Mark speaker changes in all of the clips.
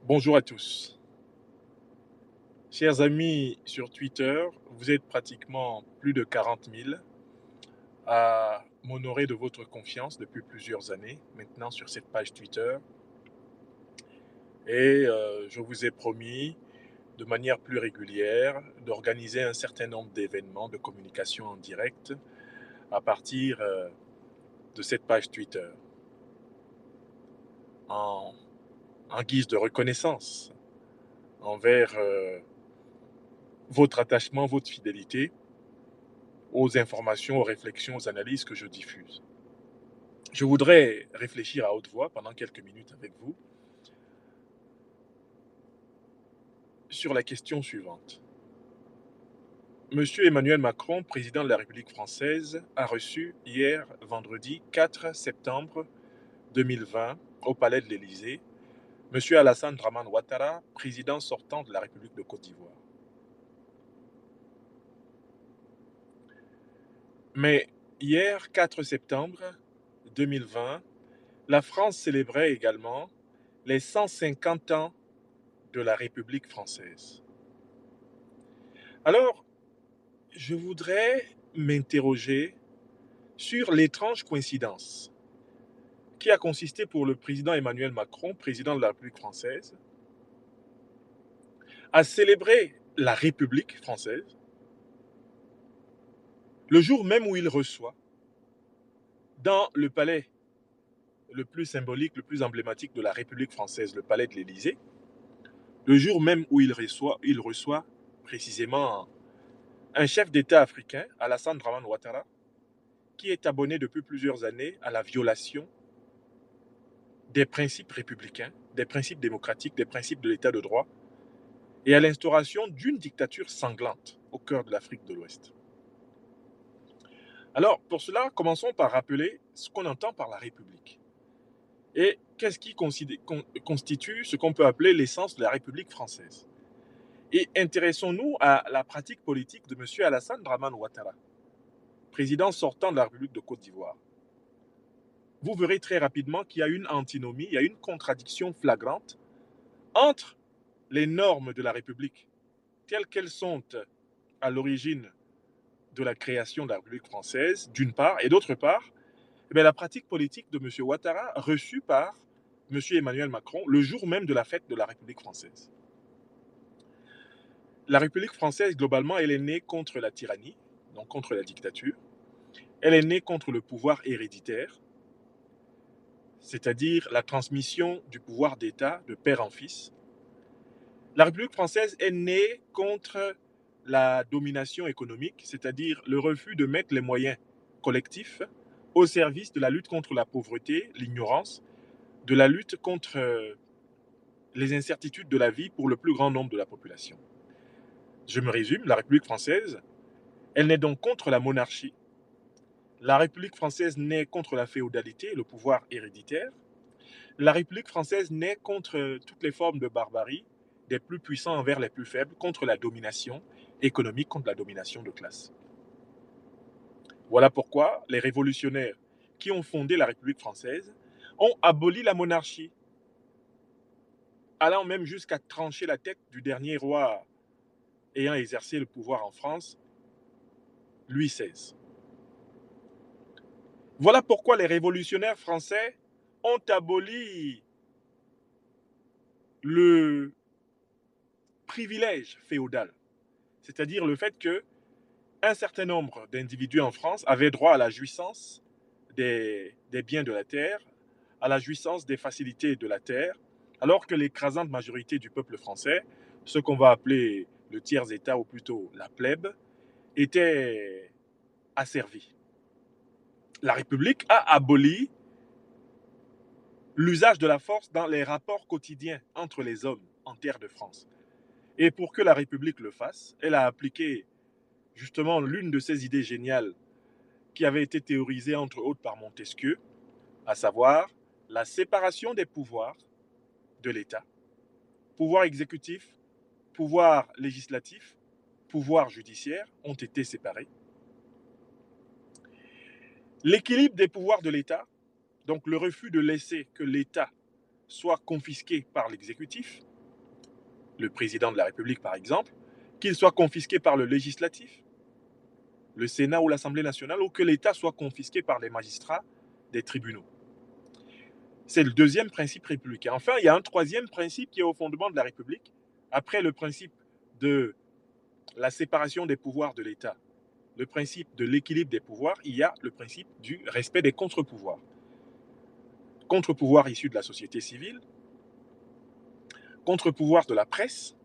Speaker 1: Bonjour à tous. Chers amis sur Twitter, vous êtes pratiquement plus de 40 000 à m'honorer de votre confiance depuis plusieurs années maintenant sur cette page Twitter. Et je vous ai promis de manière plus régulière d'organiser un certain nombre d'événements de communication en direct à partir de cette page Twitter en, en guise de reconnaissance envers votre attachement, votre fidélité aux informations, aux réflexions, aux analyses que je diffuse. Je voudrais réfléchir à haute voix pendant quelques minutes avec vous sur la question suivante. Monsieur Emmanuel Macron, président de la République française, a reçu hier, vendredi 4 septembre 2020, au Palais de l'Élysée, Monsieur Alassane Dramane Ouattara, président sortant de la République de Côte d'Ivoire. Mais hier, 4 septembre 2020, la France célébrait également les 150 ans de la République française. Alors, je voudrais m'interroger sur l'étrange coïncidence qui a consisté pour le président Emmanuel Macron, président de la République française, à célébrer la République française le jour même où il reçoit, dans le palais le plus symbolique, le plus emblématique de la République française, le palais de l'Élysée, le jour même où il reçoit précisément un chef d'État africain, Alassane Dramane Ouattara, qui est abonné depuis plusieurs années à la violation des principes républicains, des principes démocratiques, des principes de l'état de droit et à l'instauration d'une dictature sanglante au cœur de l'Afrique de l'Ouest. Alors, pour cela, commençons par rappeler ce qu'on entend par la République. Et qu'est-ce qui constitue ce qu'on peut appeler l'essence de la République française. Et intéressons-nous à la pratique politique de M. Alassane Dramane Ouattara, président sortant de la République de Côte d'Ivoire. Vous verrez très rapidement qu'il y a une antinomie, il y a une contradiction flagrante entre les normes de la République, telles qu'elles sont à l'origine de la création de la République française, d'une part, et d'autre part, la pratique politique de M. Ouattara reçue par M. Emmanuel Macron le jour même de la fête de la République française. La République française, globalement, elle est née contre la tyrannie, donc contre la dictature. Elle est née contre le pouvoir héréditaire, c'est-à-dire la transmission du pouvoir d'État de père en fils. La République française est née contre la domination économique, c'est-à-dire le refus de mettre les moyens collectifs au service de la lutte contre la pauvreté, l'ignorance, de la lutte contre les incertitudes de la vie pour le plus grand nombre de la population. Je me résume, la République française, elle naît donc contre la monarchie. La République française naît contre la féodalité, le pouvoir héréditaire. La République française naît contre toutes les formes de barbarie, des plus puissants envers les plus faibles, contre la domination économique, contre la domination de classe. Voilà pourquoi les révolutionnaires qui ont fondé la République française ont aboli la monarchie, allant même jusqu'à trancher la tête du dernier roi ayant exercé le pouvoir en France, Louis XVI. Voilà pourquoi les révolutionnaires français ont aboli le privilège féodal, c'est-à-dire le fait que un certain nombre d'individus en France avaient droit à la jouissance des biens de la terre, à la jouissance des facilités de la terre, alors que l'écrasante majorité du peuple français, ce qu'on va appeler le tiers-État ou plutôt la plèbe, était asservie. La République a aboli l'usage de la force dans les rapports quotidiens entre les hommes en terre de France. Et pour que la République le fasse, elle a appliqué justement l'une de ces idées géniales qui avait été théorisée entre autres par Montesquieu, à savoir la séparation des pouvoirs de l'État. Pouvoir exécutif, pouvoir législatif, pouvoir judiciaire ont été séparés. L'équilibre des pouvoirs de l'État, donc le refus de laisser que l'État soit confisqué par l'exécutif, le président de la République par exemple, qu'il soit confisqué par le législatif, le Sénat ou l'Assemblée nationale, ou que l'État soit confisqué par les magistrats des tribunaux. C'est le deuxième principe républicain. Enfin, il y a un troisième principe qui est au fondement de la République, après le principe de la séparation des pouvoirs de l'État, le principe de l'équilibre des pouvoirs, il y a le principe du respect des contre-pouvoirs. Contre-pouvoirs issus de la société civile, contre-pouvoirs de la presse,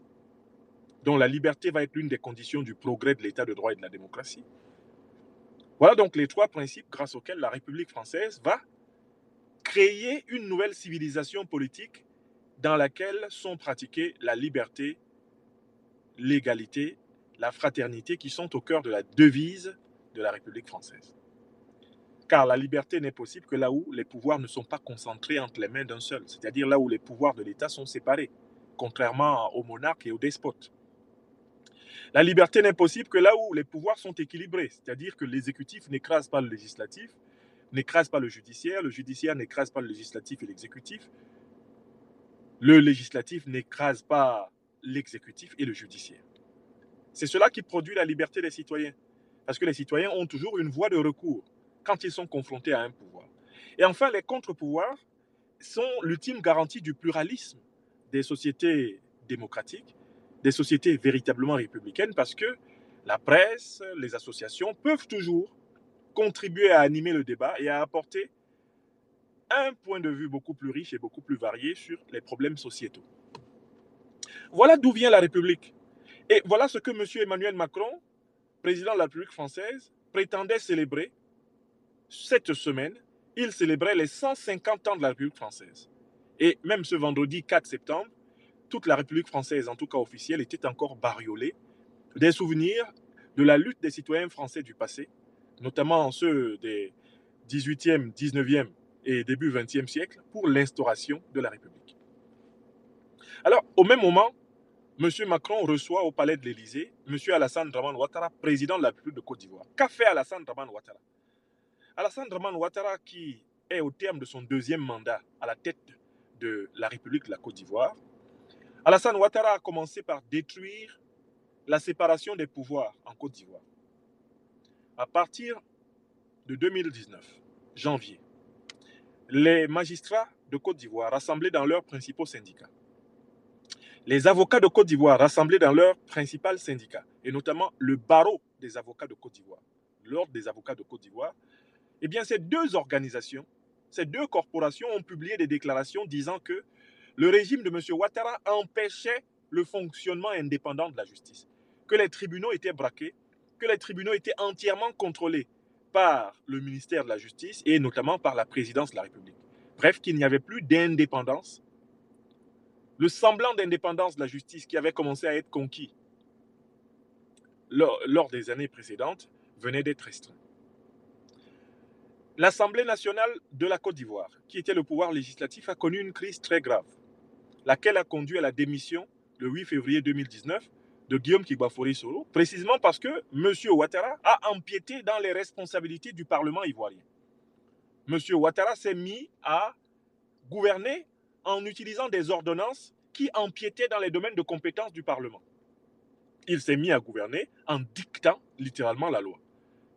Speaker 1: dont la liberté va être l'une des conditions du progrès de l'État de droit et de la démocratie. Voilà donc les trois principes grâce auxquels la République française va créer une nouvelle civilisation politique dans laquelle sont pratiquées la liberté, l'égalité, la fraternité, qui sont au cœur de la devise de la République française. Car la liberté n'est possible que là où les pouvoirs ne sont pas concentrés entre les mains d'un seul, c'est-à-dire là où les pouvoirs de l'État sont séparés, contrairement aux monarques et aux despotes. La liberté n'est possible que là où les pouvoirs sont équilibrés, c'est-à-dire que l'exécutif n'écrase pas le législatif, n'écrase pas le judiciaire n'écrase pas le législatif et l'exécutif, le législatif n'écrase pas l'exécutif et le judiciaire. C'est cela qui produit la liberté des citoyens, parce que les citoyens ont toujours une voie de recours quand ils sont confrontés à un pouvoir. Et enfin, les contre-pouvoirs sont l'ultime garantie du pluralisme des sociétés démocratiques, des sociétés véritablement républicaines, parce que la presse, les associations peuvent toujours contribuer à animer le débat et à apporter un point de vue beaucoup plus riche et beaucoup plus varié sur les problèmes sociétaux. Voilà d'où vient la République. Et voilà ce que M. Emmanuel Macron, président de la République française, prétendait célébrer cette semaine. Il célébrait les 150 ans de la République française. Et même ce vendredi 4 septembre, toute la République française, en tout cas officielle, était encore bariolée des souvenirs de la lutte des citoyens français du passé, notamment ceux des 18e, 19e et début 20e siècle, pour l'instauration de la République. Alors, au même moment, M. Macron reçoit au palais de l'Élysée M. Alassane Dramane Ouattara, président de la République de Côte d'Ivoire. Qu'a fait Alassane Dramane Ouattara? Alassane Dramane Ouattara, qui est au terme de son deuxième mandat à la tête de la République de la Côte d'Ivoire, Alassane Ouattara a commencé par détruire la séparation des pouvoirs en Côte d'Ivoire. À partir de 2019, janvier, les magistrats de Côte d'Ivoire rassemblés dans leurs principaux syndicats, les avocats de Côte d'Ivoire rassemblés dans leurs principaux syndicats, et notamment le barreau des avocats de Côte d'Ivoire, l'ordre des avocats de Côte d'Ivoire, eh bien ces deux organisations, ces deux corporations ont publié des déclarations disant que le régime de M. Ouattara empêchait le fonctionnement indépendant de la justice, que les tribunaux étaient braqués, que les tribunaux étaient entièrement contrôlés par le ministère de la Justice et notamment par la présidence de la République. Bref, qu'il n'y avait plus d'indépendance. Le semblant d'indépendance de la justice qui avait commencé à être conquis lors des années précédentes venait d'être restreint. L'Assemblée nationale de la Côte d'Ivoire, qui était le pouvoir législatif, a connu une crise très grave, laquelle a conduit à la démission le 8 février 2019 de Guillaume Kigba-Fori Soro, précisément parce que M. Ouattara a empiété dans les responsabilités du Parlement ivoirien. M. Ouattara s'est mis à gouverner en utilisant des ordonnances qui empiétaient dans les domaines de compétences du Parlement. Il s'est mis à gouverner en dictant littéralement la loi.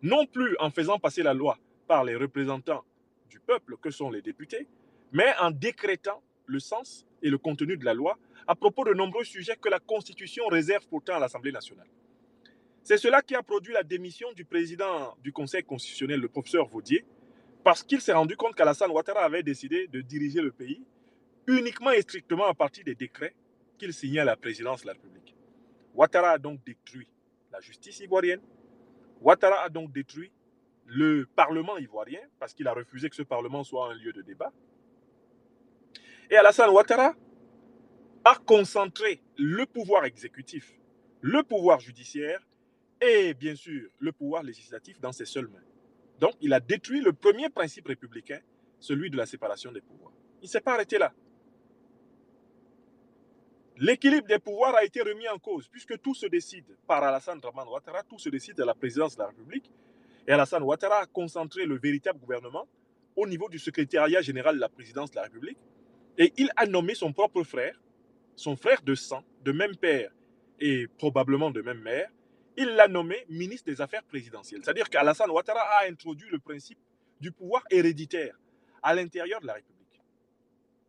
Speaker 1: Non plus en faisant passer la loi par les représentants du peuple que sont les députés, mais en décrétant le sens et le contenu de la loi à propos de nombreux sujets que la Constitution réserve pourtant à l'Assemblée nationale. C'est cela qui a produit la démission du président du Conseil constitutionnel, le professeur Vaudier, parce qu'il s'est rendu compte qu'Alassane Ouattara avait décidé de diriger le pays uniquement et strictement à partir des décrets qu'il signait à la présidence de la République. Ouattara a donc détruit la justice ivoirienne. Ouattara a donc détruit le Parlement ivoirien parce qu'il a refusé que ce Parlement soit un lieu de débat. Et Alassane Ouattara a concentré le pouvoir exécutif, le pouvoir judiciaire et bien sûr le pouvoir législatif dans ses seules mains. Donc il a détruit le premier principe républicain, celui de la séparation des pouvoirs. Il ne s'est pas arrêté là. L'équilibre des pouvoirs a été remis en cause puisque tout se décide par Alassane Dramane Ouattara, tout se décide à la présidence de la République. Et Alassane Ouattara a concentré le véritable gouvernement au niveau du secrétariat général de la présidence de la République. Et il a nommé son propre frère son frère de sang, de même père et probablement de même mère, il l'a nommé ministre des Affaires présidentielles. C'est-à-dire qu'Alassane Ouattara a introduit le principe du pouvoir héréditaire à l'intérieur de la République.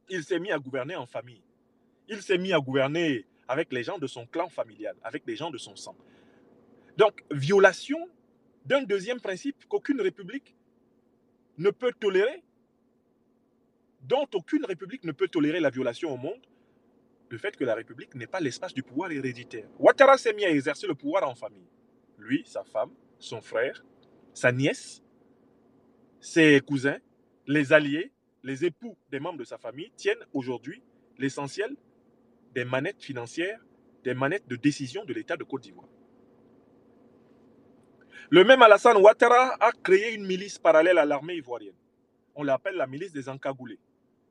Speaker 1: Il s'est mis à gouverner en famille. Il s'est mis à gouverner avec les gens de son clan familial, avec les gens de son sang. Donc, violation d'un deuxième principe qu'aucune république ne peut tolérer, dont aucune république ne peut tolérer la violation au monde, le fait que la république n'est pas l'espace du pouvoir héréditaire. Ouattara s'est mis à exercer le pouvoir en famille. Lui, sa femme, son frère, sa nièce, ses cousins, les alliés, les époux des membres de sa famille tiennent aujourd'hui l'essentiel des manettes financières, des manettes de décision de l'État de Côte d'Ivoire. Le même Alassane Ouattara a créé une milice parallèle à l'armée ivoirienne. On l'appelle la milice des Encagoulés.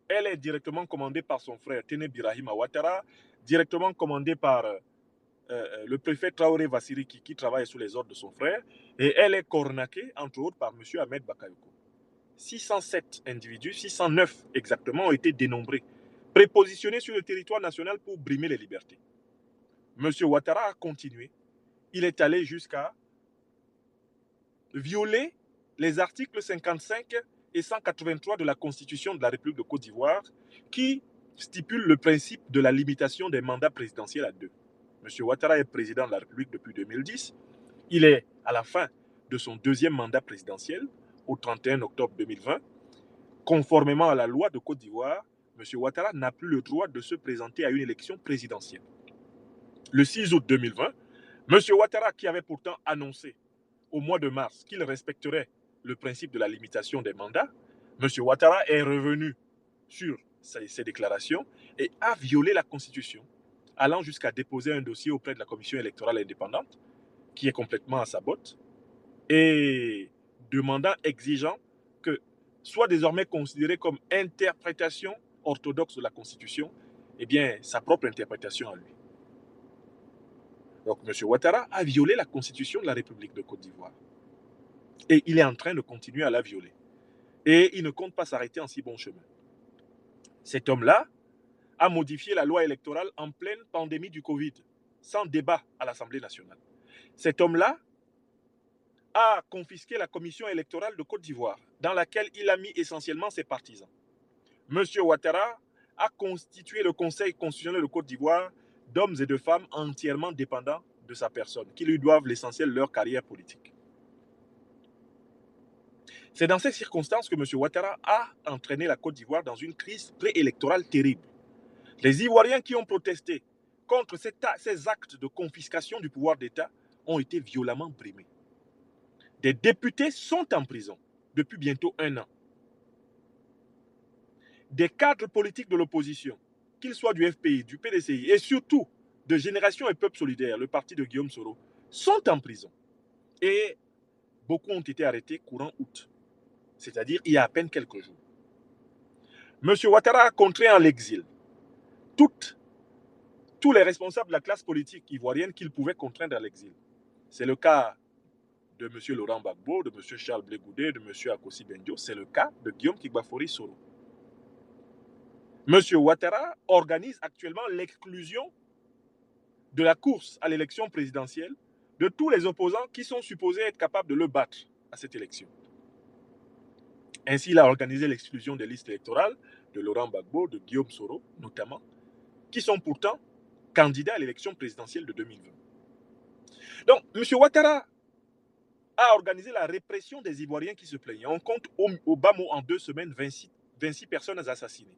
Speaker 1: Elle est directement commandée par son frère Téné Birahim Ouattara, directement commandée par le préfet Traoré Vassiri qui travaille sous les ordres de son frère, et elle est cornaquée, entre autres, par M. Ahmed Bakayoko. 607 individus, 609 exactement, ont été dénombrés, prépositionnés sur le territoire national pour brimer les libertés. M. Ouattara a continué. Il est allé jusqu'à violer les articles 55 et 183 de la Constitution de la République de Côte d'Ivoire qui stipulent le principe de la limitation des mandats présidentiels à 2. M. Ouattara est président de la République depuis 2010. Il est à la fin de son deuxième mandat présidentiel, au 31 octobre 2020. Conformément à la loi de Côte d'Ivoire, M. Ouattara n'a plus le droit de se présenter à une élection présidentielle. Le 6 août 2020, M. Ouattara, qui avait pourtant annoncé au mois de mars qu'il respecterait le principe de la limitation des mandats, M. Ouattara est revenu sur ses déclarations et a violé la Constitution, allant jusqu'à déposer un dossier auprès de la Commission électorale indépendante, qui est complètement à sa botte, et exigeant que soit désormais considéré comme interprétation orthodoxe de la Constitution, eh bien, sa propre interprétation à lui. Donc, M. Ouattara a violé la Constitution de la République de Côte d'Ivoire. Et il est en train de continuer à la violer. Et il ne compte pas s'arrêter en si bon chemin. Cet homme-là a modifié la loi électorale en pleine pandémie du Covid, sans débat à l'Assemblée nationale. Cet homme-là a confisqué la commission électorale de Côte d'Ivoire, dans laquelle il a mis essentiellement ses partisans. M. Ouattara a constitué le Conseil constitutionnel de Côte d'Ivoire d'hommes et de femmes entièrement dépendants de sa personne, qui lui doivent l'essentiel de leur carrière politique. C'est dans ces circonstances que M. Ouattara a entraîné la Côte d'Ivoire dans une crise préélectorale terrible. Les Ivoiriens qui ont protesté contre ces actes de confiscation du pouvoir d'État ont été violemment brimés. Des députés sont en prison depuis bientôt 1 an. Des cadres politiques de l'opposition, qu'ils soient du FPI, du PDCI et surtout de Génération et Peuple Solidaire, le parti de Guillaume Soro, sont en prison. Et beaucoup ont été arrêtés courant août, c'est-à-dire il y a à peine quelques jours. M. Ouattara a contraint à l'exil tous les responsables de la classe politique ivoirienne qu'il pouvait contraindre à l'exil. C'est le cas de M. Laurent Gbagbo, de M. Charles Blé Goudé, de M. Akossi Benjo. C'est le cas de Guillaume Kigbafori Soro. M. Ouattara organise actuellement l'exclusion de la course à l'élection présidentielle de tous les opposants qui sont supposés être capables de le battre à cette élection. Ainsi, il a organisé l'exclusion des listes électorales de Laurent Gbagbo, de Guillaume Soro notamment, qui sont pourtant candidats à l'élection présidentielle de 2020. Donc, M. Ouattara a organisé la répression des Ivoiriens qui se plaignaient. On compte au bas mot en 2 semaines 26 personnes assassinées.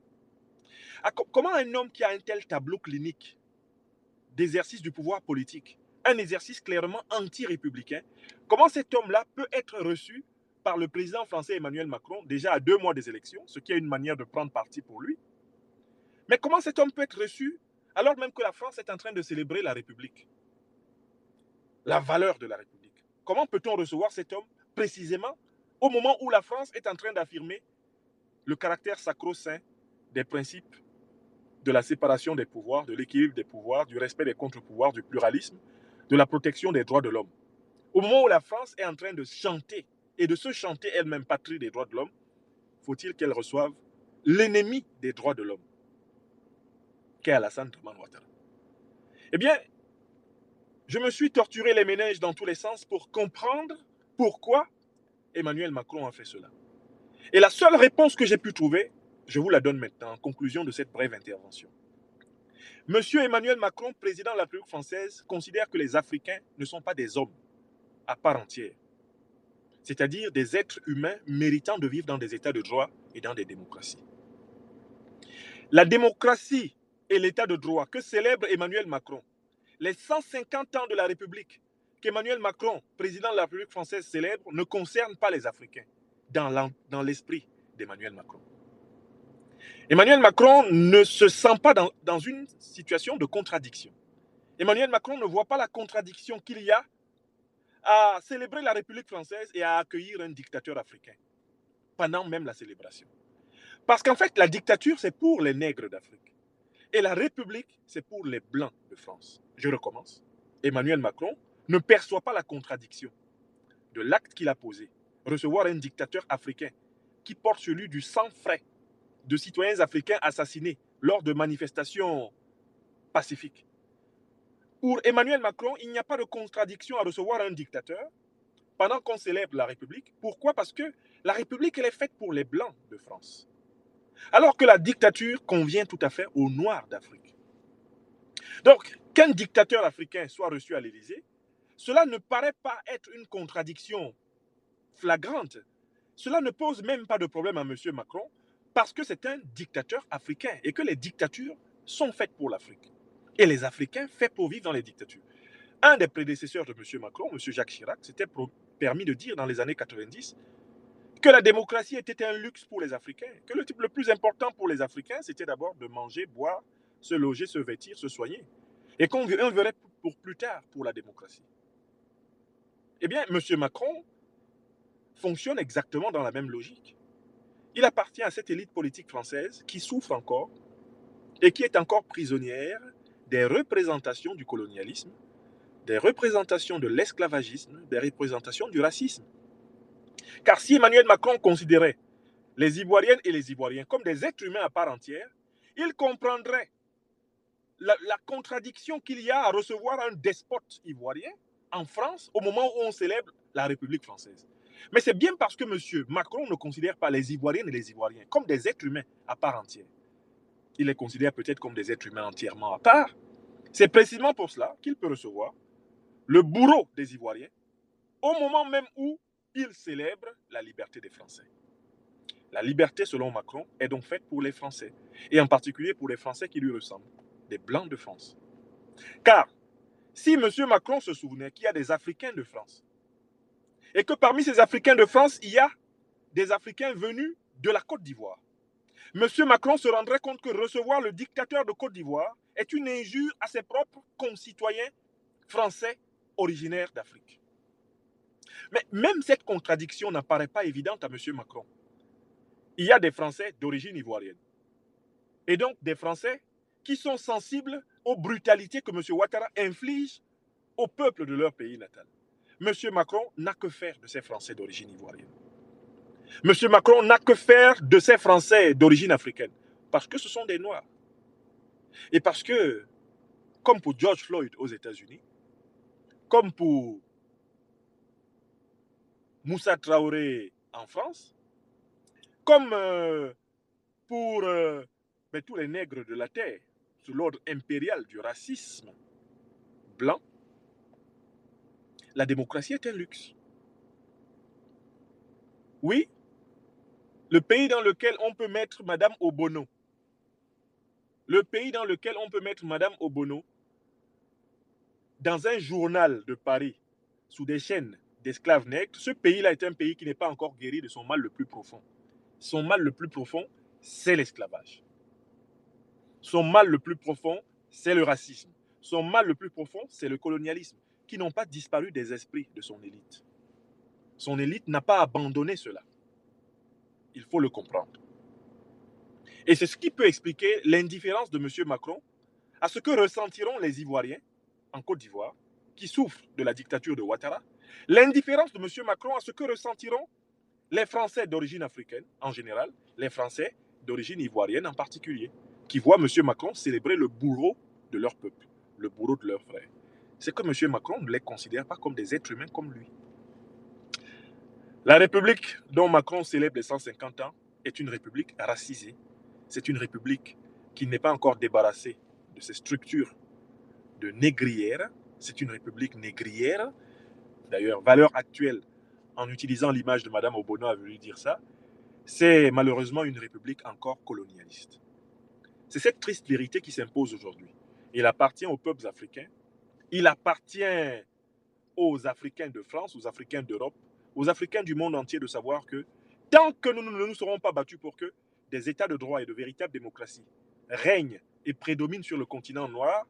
Speaker 1: Comment un homme qui a un tel tableau clinique d'exercice du pouvoir politique, un exercice clairement anti-républicain, comment cet homme-là peut être reçu par le président français Emmanuel Macron, déjà à 2 mois des élections, ce qui est une manière de prendre parti pour lui. Mais comment cet homme peut être reçu alors même que la France est en train de célébrer la République, la valeur de la République? Comment peut-on recevoir cet homme précisément au moment où la France est en train d'affirmer le caractère sacro-saint des principes de la séparation des pouvoirs, de l'équilibre des pouvoirs, du respect des contre-pouvoirs, du pluralisme, de la protection des droits de l'homme? Au moment où la France est en train de chanter et de se chanter elle-même patrie des droits de l'homme, faut-il qu'elle reçoive l'ennemi des droits de l'homme? qu'est Alassane Dramane Ouattara. Eh bien, je me suis torturé les méninges dans tous les sens pour comprendre pourquoi Emmanuel Macron a fait cela. Et la seule réponse que j'ai pu trouver, je vous la donne maintenant en conclusion de cette brève intervention. Monsieur Emmanuel Macron, président de la République française, considère que les Africains ne sont pas des hommes à part entière, c'est-à-dire des êtres humains méritant de vivre dans des états de droit et dans des démocraties. La démocratie et l'état de droit que célèbre Emmanuel Macron, les 150 ans de la République qu'Emmanuel Macron, président de la République française, célèbre, ne concernent pas les Africains dans l'esprit d'Emmanuel Macron. Emmanuel Macron ne se sent pas dans une situation de contradiction. Emmanuel Macron ne voit pas la contradiction qu'il y a à célébrer la République française et à accueillir un dictateur africain pendant même la célébration. Parce qu'en fait, la dictature, c'est pour les nègres d'Afrique. Et la République, c'est pour les blancs de France. Je recommence. Emmanuel Macron ne perçoit pas la contradiction de l'acte qu'il a posé. Recevoir un dictateur africain qui porte celui du sang frais de citoyens africains assassinés lors de manifestations pacifiques. Pour Emmanuel Macron, il n'y a pas de contradiction à recevoir un dictateur pendant qu'on célèbre la République. Pourquoi? Parce que la République, elle est faite pour les Blancs de France. Alors que la dictature convient tout à fait aux Noirs d'Afrique. Donc, qu'un dictateur africain soit reçu à l'Élysée, cela ne paraît pas être une contradiction flagrante. Cela ne pose même pas de problème à M. Macron parce que c'est un dictateur africain et que les dictatures sont faites pour l'Afrique. Et les Africains faits pour vivre dans les dictatures. Un des prédécesseurs de M. Macron, M. Jacques Chirac, s'était permis de dire dans les années 90 que la démocratie était un luxe pour les Africains, que le type le plus important pour les Africains, c'était d'abord de manger, boire, se loger, se vêtir, se soigner. Et qu'on verrait pour plus tard pour la démocratie. Eh bien, M. Macron fonctionne exactement dans la même logique. Il appartient à cette élite politique française qui souffre encore et qui est encore prisonnière des représentations du colonialisme, des représentations de l'esclavagisme, des représentations du racisme. Car si Emmanuel Macron considérait les Ivoiriennes et les Ivoiriens comme des êtres humains à part entière, il comprendrait la contradiction qu'il y a à recevoir un despote ivoirien en France au moment où on célèbre la République française. Mais c'est bien parce que M. Macron ne considère pas les Ivoiriennes et les Ivoiriens comme des êtres humains à part entière. Il les considère peut-être comme des êtres humains entièrement à part. C'est précisément pour cela qu'il peut recevoir le bourreau des Ivoiriens au moment même où il célèbre la liberté des Français. La liberté, selon Macron, est donc faite pour les Français, et en particulier pour les Français qui lui ressemblent, des Blancs de France. Car si M. Macron se souvenait qu'il y a des Africains de France, et que parmi ces Africains de France, il y a des Africains venus de la Côte d'Ivoire, M. Macron se rendrait compte que recevoir le dictateur de Côte d'Ivoire est une injure à ses propres concitoyens français originaires d'Afrique. Mais même cette contradiction n'apparaît pas évidente à M. Macron. Il y a des Français d'origine ivoirienne. Et donc des Français qui sont sensibles aux brutalités que M. Ouattara inflige au peuple de leur pays natal. M. Macron n'a que faire de ces Français d'origine ivoirienne. M. Macron n'a que faire de ces Français d'origine africaine. Parce que ce sont des Noirs. Et parce que, comme pour George Floyd aux États-Unis, comme pour Moussa Traoré en France, comme pour tous les nègres de la terre, sous l'ordre impérial du racisme blanc, la démocratie est un luxe. Oui, le pays dans lequel on peut mettre Madame Obono, le pays dans lequel on peut mettre Madame Obono dans un journal de Paris, sous des chaînes d'esclaves nègres, ce pays-là est un pays qui n'est pas encore guéri de son mal le plus profond. Son mal le plus profond, c'est l'esclavage. Son mal le plus profond, c'est le racisme. Son mal le plus profond, c'est le colonialisme, qui n'ont pas disparu des esprits de son élite. Son élite n'a pas abandonné cela. Il faut le comprendre. Et c'est ce qui peut expliquer l'indifférence de M. Macron à ce que ressentiront les Ivoiriens en Côte d'Ivoire, qui souffrent de la dictature de Ouattara, l'indifférence de M. Macron à ce que ressentiront les Français d'origine africaine en général, les Français d'origine ivoirienne en particulier. qui voient M. Macron célébrer le bourreau de leur peuple, le bourreau de leurs frères. C'est que M. Macron ne les considère pas comme des êtres humains comme lui. La République dont Macron célèbre les 150 ans est une République racisée. C'est une République qui n'est pas encore débarrassée de ses structures de négrière. C'est une République négrière. D'ailleurs, valeur actuelle, en utilisant l'image de Mme Obono, a voulu dire ça. C'est malheureusement une République encore colonialiste. C'est cette triste vérité qui s'impose aujourd'hui. Il appartient aux peuples africains. Il appartient aux Africains de France, aux Africains d'Europe, aux Africains du monde entier de savoir que tant que nous ne nous serons pas battus pour que des États de droit et de véritable démocratie règnent et prédominent sur le continent noir,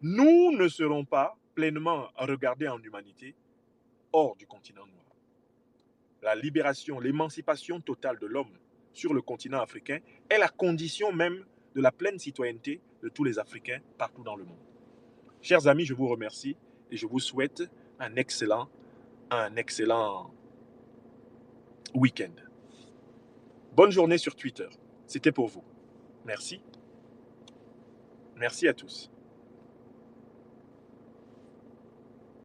Speaker 1: nous ne serons pas pleinement regardés en humanité hors du continent noir. La libération, l'émancipation totale de l'homme sur le continent africain est la condition même de la pleine citoyenneté de tous les Africains partout dans le monde. Chers amis, je vous remercie et je vous souhaite un excellent week-end. Bonne journée sur Twitter. C'était pour vous. Merci. Merci à tous.